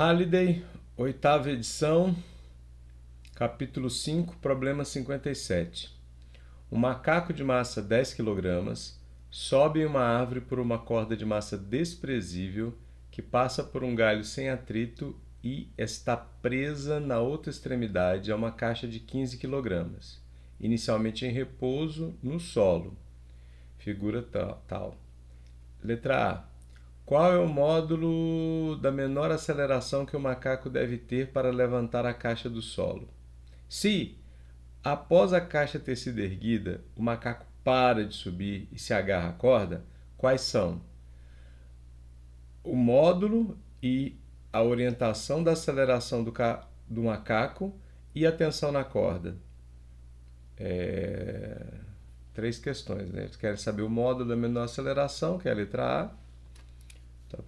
Halliday, oitava edição, capítulo 5, problema 57. Um macaco de massa 10 kg sobe em uma árvore por uma corda de massa desprezível que passa por um galho sem atrito e está presa na outra extremidade a uma caixa de 15 kg, inicialmente em repouso no solo. Figura tal. Letra A. Qual é o módulo da menor aceleração que o macaco deve ter para levantar a caixa do solo? Se, após a caixa ter sido erguida, o macaco para de subir e se agarra à corda, quais são? O módulo e a orientação da aceleração do macaco e a tensão na corda. Três questões, né? Você quer saber o módulo da menor aceleração, que é a letra A. Então,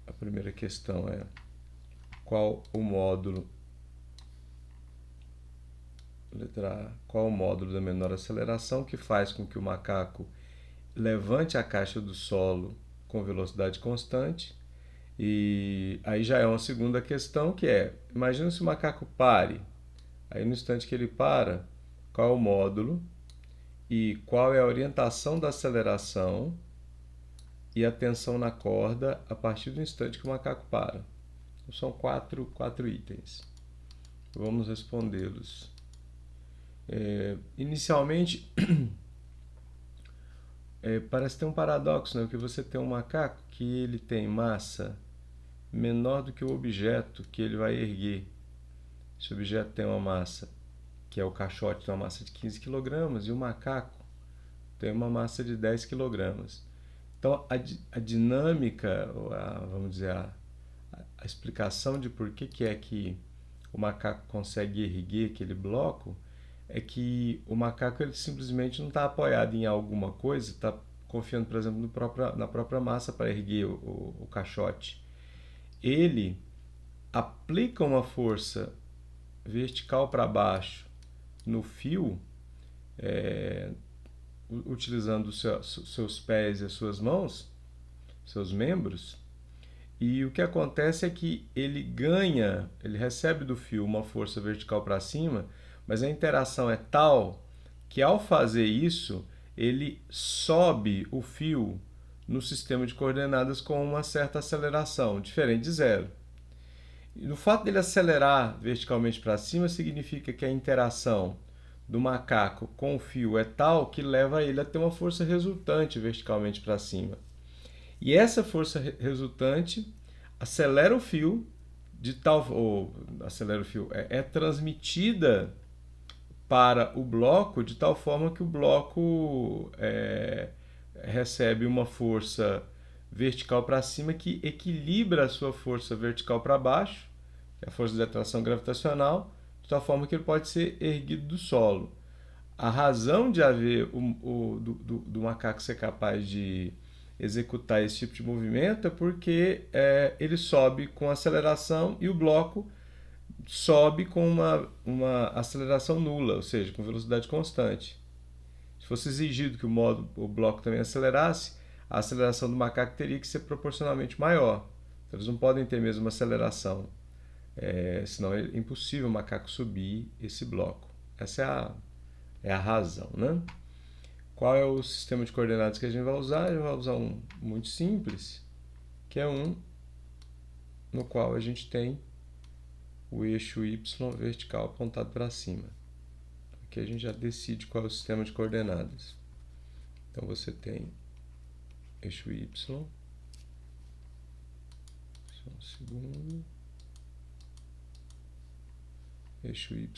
a primeira questão é qual o módulo, letra A, qual o módulo da menor aceleração que faz com que o macaco levante a caixa do solo com velocidade constante. E aí já é uma segunda questão que é, imagina se o macaco pare, aí no instante que ele para, qual é o módulo e qual é a orientação da aceleração e a tensão na corda a partir do instante que o macaco para. Então, são quatro itens. Vamos respondê-los. Inicialmente, parece ter um paradoxo, né? Porque você tem um macaco que ele tem massa menor do que o objeto que ele vai erguer. Esse objeto tem uma massa, que é o caixote, tem uma massa de 15 kg e o macaco tem uma massa de 10 kg. Então, a dinâmica, vamos dizer, a explicação de por que é que o macaco consegue erguer aquele bloco é que o macaco ele simplesmente não está apoiado em alguma coisa, está confiando, por exemplo, na própria massa para erguer o caixote. Ele aplica uma força vertical para baixo no fio, utilizando seus pés e as suas mãos, seus membros, e o que acontece é que ele recebe do fio uma força vertical para cima, mas a interação é tal que ao fazer isso, ele sobe o fio no sistema de coordenadas com uma certa aceleração, diferente de zero. E no fato dele acelerar verticalmente para cima, significa que a interação do macaco com o fio é tal que leva ele a ter uma força resultante verticalmente para cima. E essa força resultante acelera o fio é transmitida para o bloco de tal forma que o bloco recebe uma força vertical para cima que equilibra a sua força vertical para baixo, que é a força de atração gravitacional, de tal forma que ele pode ser erguido do solo. A razão de haver do macaco ser capaz de executar esse tipo de movimento é porque ele sobe com aceleração e o bloco sobe com uma aceleração nula, ou seja, com velocidade constante. Se fosse exigido que o bloco também acelerasse, a aceleração do macaco teria que ser proporcionalmente maior. Então, eles não podem ter a mesma aceleração, senão é impossível o macaco subir esse bloco. Essa é a razão, né? Qual é o sistema de coordenadas que a gente vai usar? A gente vai usar um muito simples, que é um no qual a gente tem o eixo y vertical apontado para cima. Aqui a gente já decide qual é o sistema de coordenadas. Então você tem eixo y, só um segundo, eixo y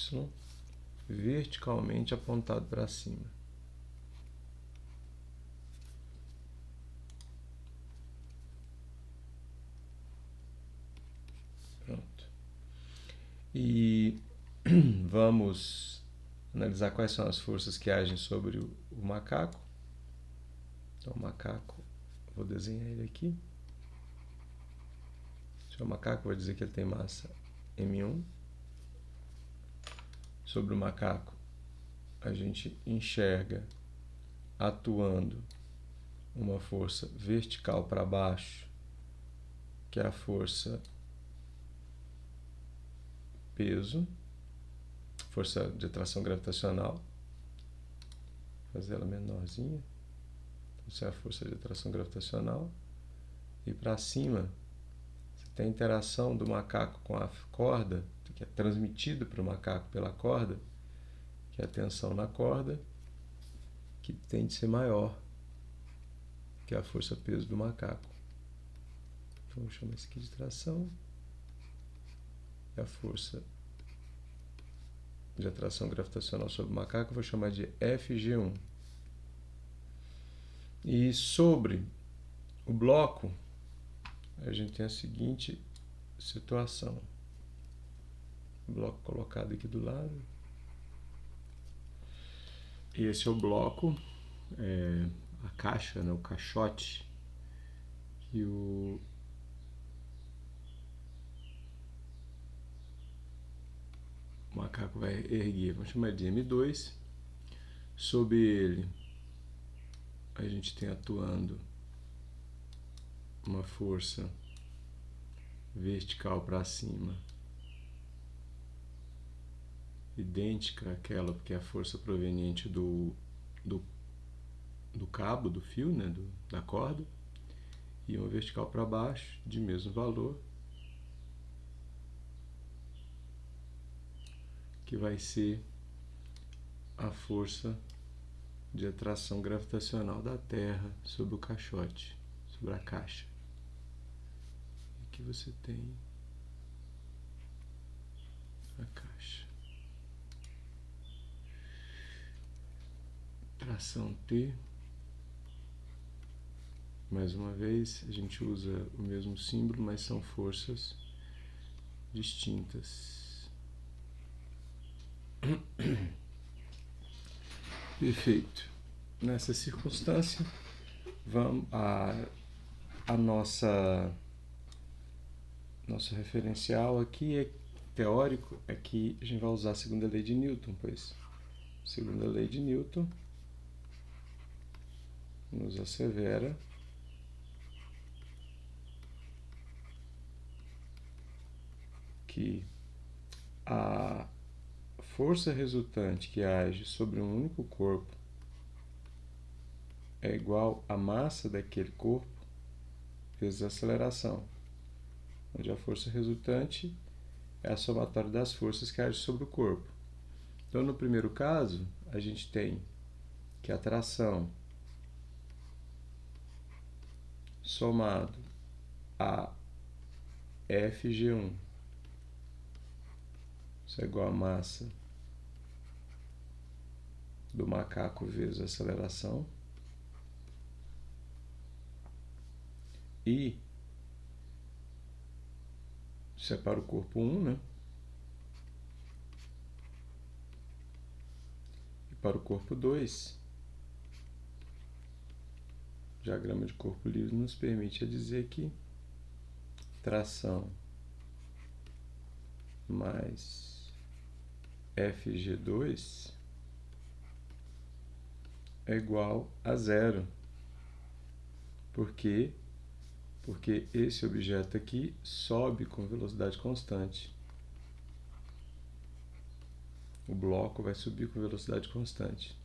verticalmente apontado para cima. Pronto. E vamos analisar quais são as forças que agem sobre o macaco. Então, o macaco, vou desenhar ele aqui. Esse é o macaco, vou dizer que ele tem massa M1. Sobre o macaco, a gente enxerga atuando uma força vertical para baixo, que é a força peso, força de atração gravitacional. Vou fazer ela menorzinha. Isso é a força de atração gravitacional. E para cima, você tem a interação do macaco com a corda, que é transmitido para o macaco pela corda, que é a tensão na corda, que tem de ser maior que a força-peso do macaco. Então, vou chamar isso aqui de tração. E a força de atração gravitacional sobre o macaco eu vou chamar de FG1. E sobre o bloco, a gente tem a seguinte situação. O bloco colocado aqui do lado. E esse é o bloco, a caixa, né, o caixote, que o macaco vai erguer. Vamos chamar de M2. Sob ele, a gente tem atuando uma força vertical para cima, idêntica àquela, porque é a força proveniente do cabo, do fio, né, da corda, e uma vertical para baixo, de mesmo valor, que vai ser a força de atração gravitacional da Terra sobre o caixote, sobre a caixa. Aqui você tem a caixa. Tração T. Mais uma vez, a gente usa o mesmo símbolo, mas são forças distintas. Perfeito. Nessa circunstância, a nosso referencial aqui é teórico, é que a gente vai usar a segunda lei de Newton, pois a segunda lei de Newton nos assevera que a força resultante que age sobre um único corpo é igual à massa daquele corpo vezes a aceleração, onde a força resultante é a somatória das forças que agem sobre o corpo. Então, no primeiro caso, a gente tem que a tração somado a FG1, isso é igual a massa do macaco vezes a aceleração, e separa o corpo 1, né? E para o corpo 2, o diagrama de corpo livre nos permite dizer que tração mais FG2 é igual a zero. Por quê? Porque esse objeto aqui sobe com velocidade constante. O bloco vai subir com velocidade constante.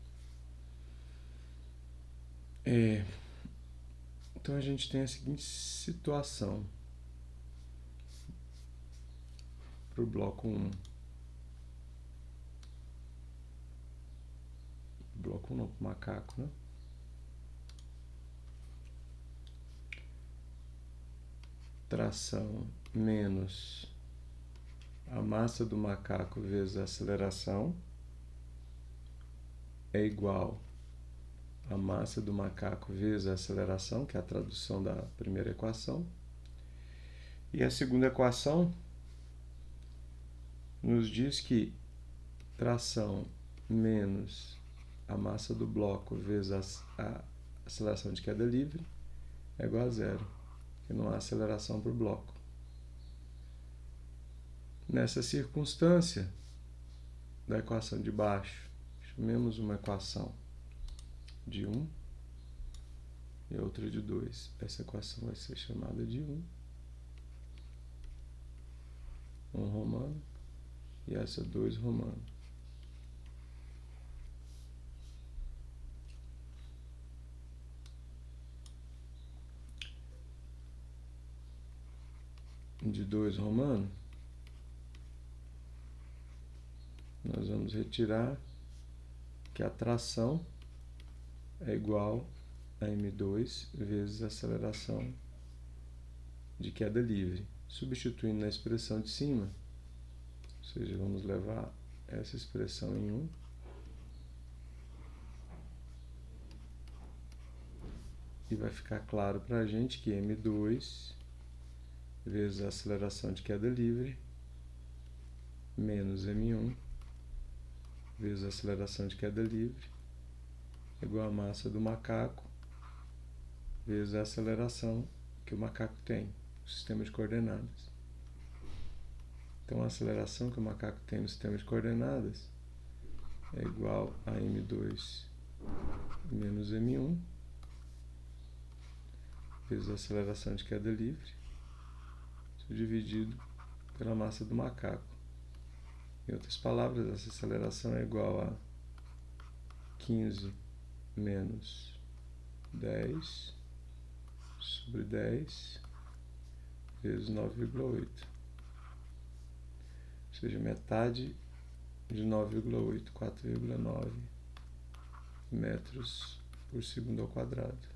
Então a gente tem a seguinte situação para o bloco 1. Bloco 1 não, para o macaco, né? Tração menos a massa do macaco vezes a aceleração é igual a massa do macaco vezes a aceleração, que é a tradução da primeira equação. E a segunda equação nos diz que tração menos a massa do bloco vezes a aceleração de queda livre é igual a zero, que não há aceleração para o bloco. Nessa circunstância da equação de baixo, chamemos uma equação de 1 e outra de 2. Essa equação vai ser chamada de 1 romano, e essa 2 romano. De 2 romano, nós vamos retirar que a tração é igual a m2 vezes a aceleração de queda livre. Substituindo na expressão de cima, ou seja, vamos levar essa expressão em 1. E vai ficar claro para a gente que m2 vezes a aceleração de queda livre menos m1 vezes a aceleração de queda livre é igual a massa do macaco vezes a aceleração que o macaco tem, o sistema de coordenadas. Então, a aceleração que o macaco tem no sistema de coordenadas é igual a m2 menos m1 vezes a aceleração de queda livre, isso dividido pela massa do macaco. Em outras palavras, essa aceleração é igual a 15 menos 10 sobre 10 vezes 9,8. Ou seja, metade de 9,8, 4,9 metros por segundo ao quadrado.